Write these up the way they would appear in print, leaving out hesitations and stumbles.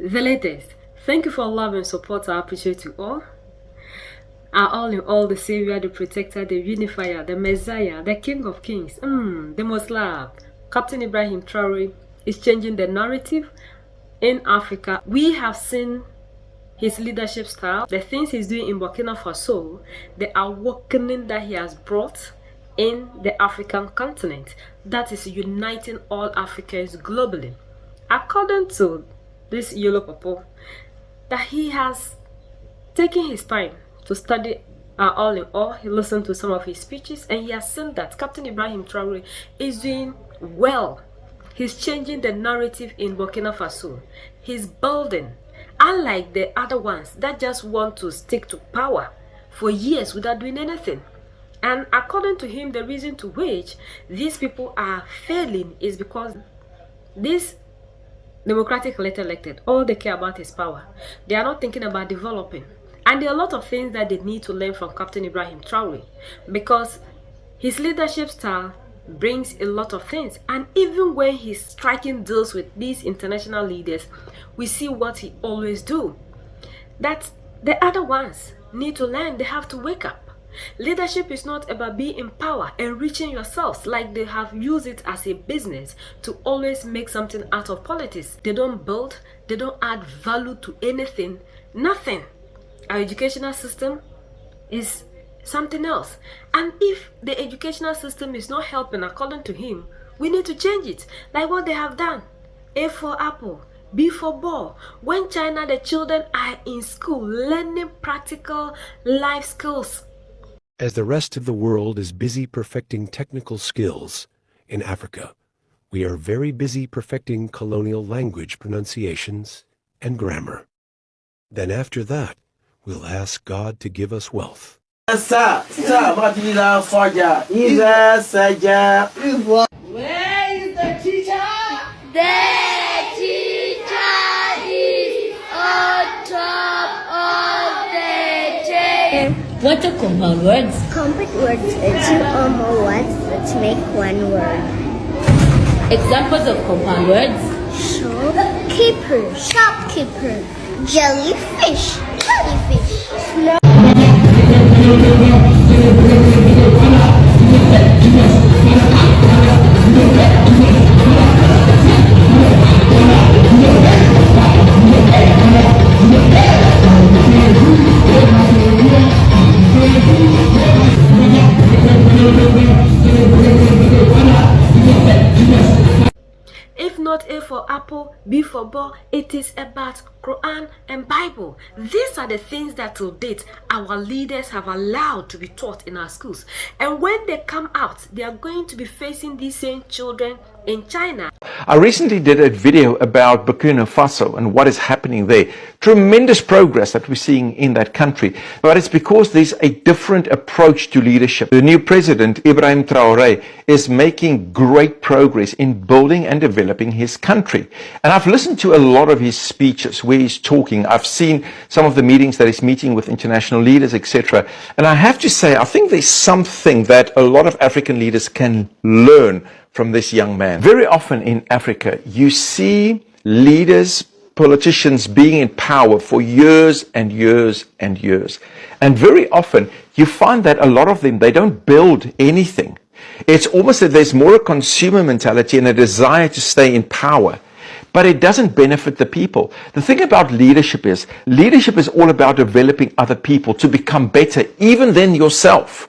The latest. Thank you for love and support. I appreciate you all. Are all in all, the Savior, the Protector, the Unifier, the Messiah, the King of Kings, the most loved. Captain Ibrahim Traore is changing the narrative in Africa. We have seen his leadership style, the things he's doing in Burkina Faso, the awakening that he has brought in the African continent that is uniting all Africans globally. According to this yellow purple, that he has taken his time to study all in all. He listened to some of his speeches and he has seen that Captain Ibrahim Traore is doing well. He's changing the narrative in Burkina Faso. He's building, unlike the other ones that just want to stick to power for years without doing anything. And according to him, the reason to which these people are failing is because this democratic elected, all they care about is power. They are not thinking about developing. And there are a lot of things that they need to learn from Captain Ibrahim Traore, because his leadership style brings a lot of things. And even when he's striking deals with these international leaders, we see what he always do. That the other ones need to learn. They have to wake up. Leadership is not about being in power, enriching yourselves like they have used it as a business to always make something out of politics. They don't build, they don't add value to anything, nothing. Our educational system is something else. And if the educational system is not helping according to him, we need to change it, like what they have done. A for apple, B for ball. When China, the children are in school learning practical life skills. As the rest of the world is busy perfecting technical skills, in Africa, we are very busy perfecting colonial language pronunciations and grammar. Then after that, we'll ask God to give us wealth. Where is the teacher? The teacher is on top of the chair. What are compound words? Compound words are two or more words that make one word. Examples of compound words? Shopkeeper, shopkeeper. Jellyfish, jellyfish. If not A for apple, B for ball, it is about Quran and Bible. These are the things that to date our leaders have allowed to be taught in our schools. And when they come out, they are going to be facing these same children in China. I recently did a video about Burkina Faso and what is happening there. Tremendous progress that we're seeing in that country, but it's because there's a different approach to leadership. The new president, Ibrahim Traore, is making great progress in building and developing his country. And I've listened to a lot of his speeches where he's talking. I've seen some of the meetings that he's meeting with international leaders, etc. And I have to say, I think there's something that a lot of African leaders can learn from this young man. Very often in Africa, you see leaders, politicians being in power for years and years and years. And very often, you find that a lot of them, they don't build anything. It's almost that there's more a consumer mentality and a desire to stay in power, but it doesn't benefit the people. The thing about leadership is all about developing other people to become better, even than yourself.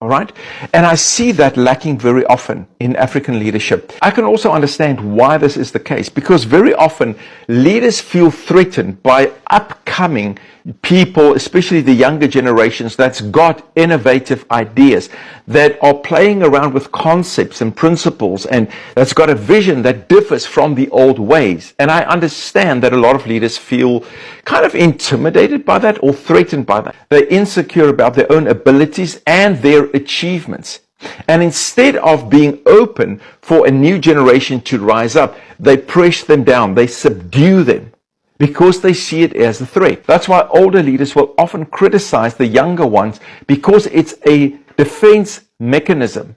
All right? And I see that lacking very often in African leadership. I can also understand why this is the case, because very often leaders feel threatened by upcoming people, especially the younger generations, that's got innovative ideas, that are playing around with concepts and principles, and that's got a vision that differs from the old ways. And I understand that a lot of leaders feel kind of intimidated by that or threatened by that. They're insecure about their own abilities and their achievements. And instead of being open for a new generation to rise up, they press them down, they subdue them, because they see it as a threat. That's why older leaders will often criticize the younger ones, because it's a defense mechanism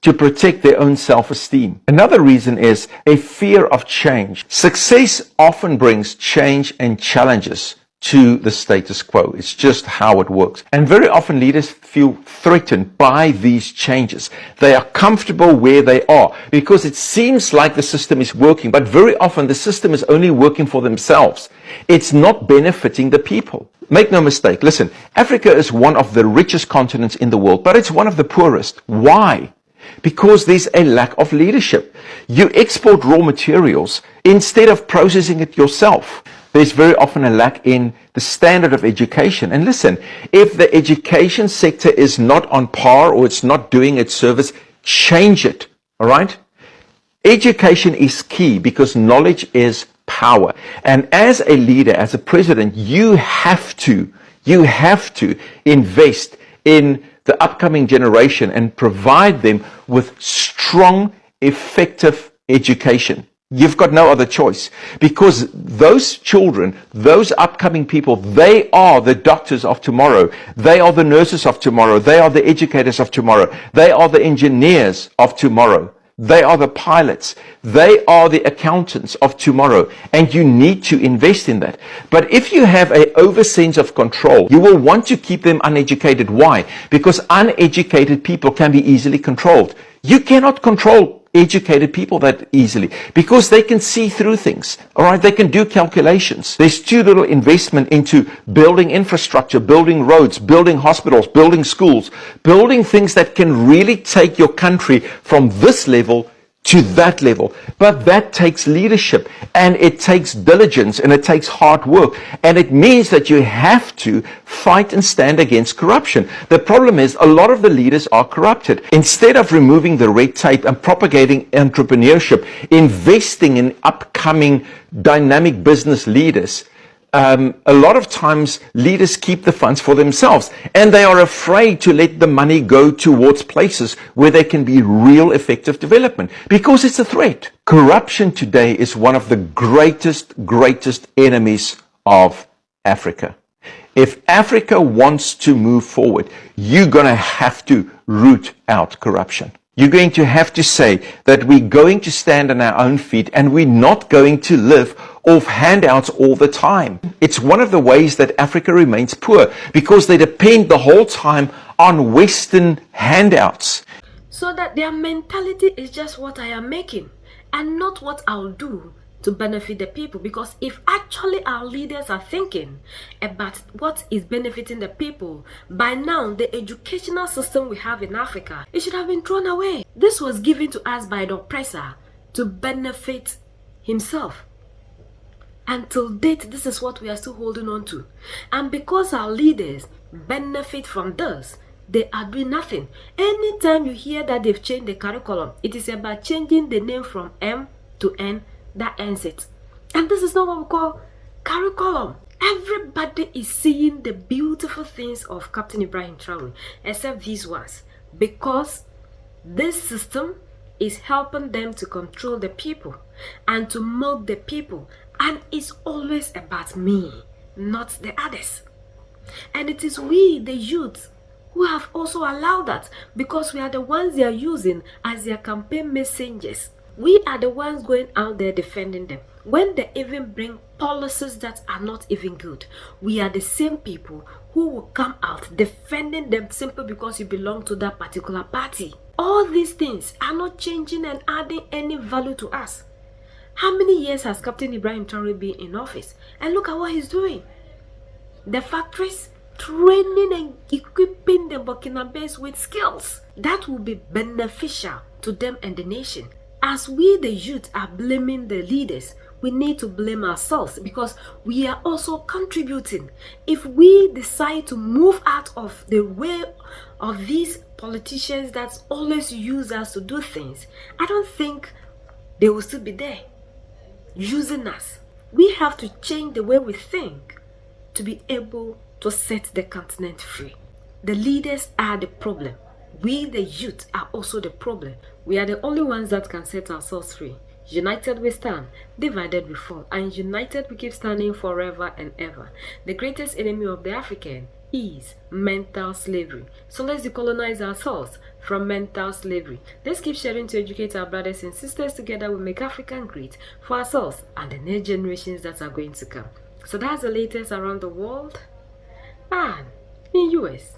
to protect their own self-esteem. Another reason is a fear of change. Success often brings change and challenges to the status quo. It's just how it works. And very often leaders feel threatened by these changes. They are comfortable where they are because it seems like the system is working, but very often the system is only working for themselves. It's not benefiting the people. Make no mistake, listen, Africa is one of the richest continents in the world, but it's one of the poorest. Why? Because there's a lack of leadership. You export raw materials instead of processing it yourself. There's very often a lack in the standard of education. And listen, if the education sector is not on par or it's not doing its service, change it. All right? Education is key because knowledge is power. And as a leader, as a president, you have to invest in the upcoming generation and provide them with strong, effective education. You've got no other choice because those children, those upcoming people, they are the doctors of tomorrow. They are the nurses of tomorrow. They are the educators of tomorrow. They are the engineers of tomorrow. They are the pilots. They are the accountants of tomorrow. And you need to invest in that. But if you have an over sense of control, you will want to keep them uneducated. Why? Because uneducated people can be easily controlled. You cannot control educated people that easily because they can see through things. All right, they can do calculations. There's too little investment into building infrastructure, building roads, building hospitals, building schools, building things that can really take your country from this level to that level. But that takes leadership and it takes diligence and it takes hard work. And it means that you have to fight and stand against corruption. The problem is a lot of the leaders are corrupted. Instead of removing the red tape and propagating entrepreneurship, investing in upcoming dynamic business leaders, a lot of times leaders keep the funds for themselves and they are afraid to let the money go towards places where there can be real effective development because it's a threat. Corruption today is one of the greatest enemies of Africa. If Africa wants to move forward, you're going to have to root out corruption. You're going to have to say that we're going to stand on our own feet and we're not going to live off handouts all the time. It's one of the ways that Africa remains poor because they depend the whole time on Western handouts. So that their mentality is just what I am making and not what I'll do to benefit the people. Because if actually our leaders are thinking about what is benefiting the people, by now the educational system we have in Africa, it should have been thrown away. This was given to us by the oppressor to benefit himself. Until date, this is what we are still holding on to. And because our leaders benefit from this, they are doing nothing. Anytime you hear that they've changed the curriculum, it is about changing the name from M to N. That ends it. And this is not what we call curriculum. Everybody is seeing the beautiful things of Captain Ibrahim Traore, except these ones, because this system is helping them to control the people and to milk the people, and it's always about me, not the others. And it is we, the youth, who have also allowed that, because we are the ones they are using as their campaign messengers. We are the ones going out there defending them. When they even bring policies that are not even good, we are the same people who will come out defending them simply because you belong to that particular party. All these things are not changing and adding any value to us. How many years has Captain Ibrahim Traore been in office? And look at what he's doing. The factories, training and equipping the Burkinabés with skills that will be beneficial to them and the nation. As we, the youth, are blaming the leaders, we need to blame ourselves because we are also contributing. If we decide to move out of the way of these politicians that always use us to do things, I don't think they will still be there using us. We have to change the way we think to be able to set the continent free. The leaders are the problem. We, the youth, are also the problem. We are the only ones that can set ourselves free. United we stand, divided we fall, and united we keep standing forever and ever. The greatest enemy of the African is mental slavery. So let's decolonize ourselves from mental slavery. Let's keep sharing to educate our brothers and sisters. Together we make Africa great for ourselves and the next generations that are going to come. So that's the latest around the world and in US.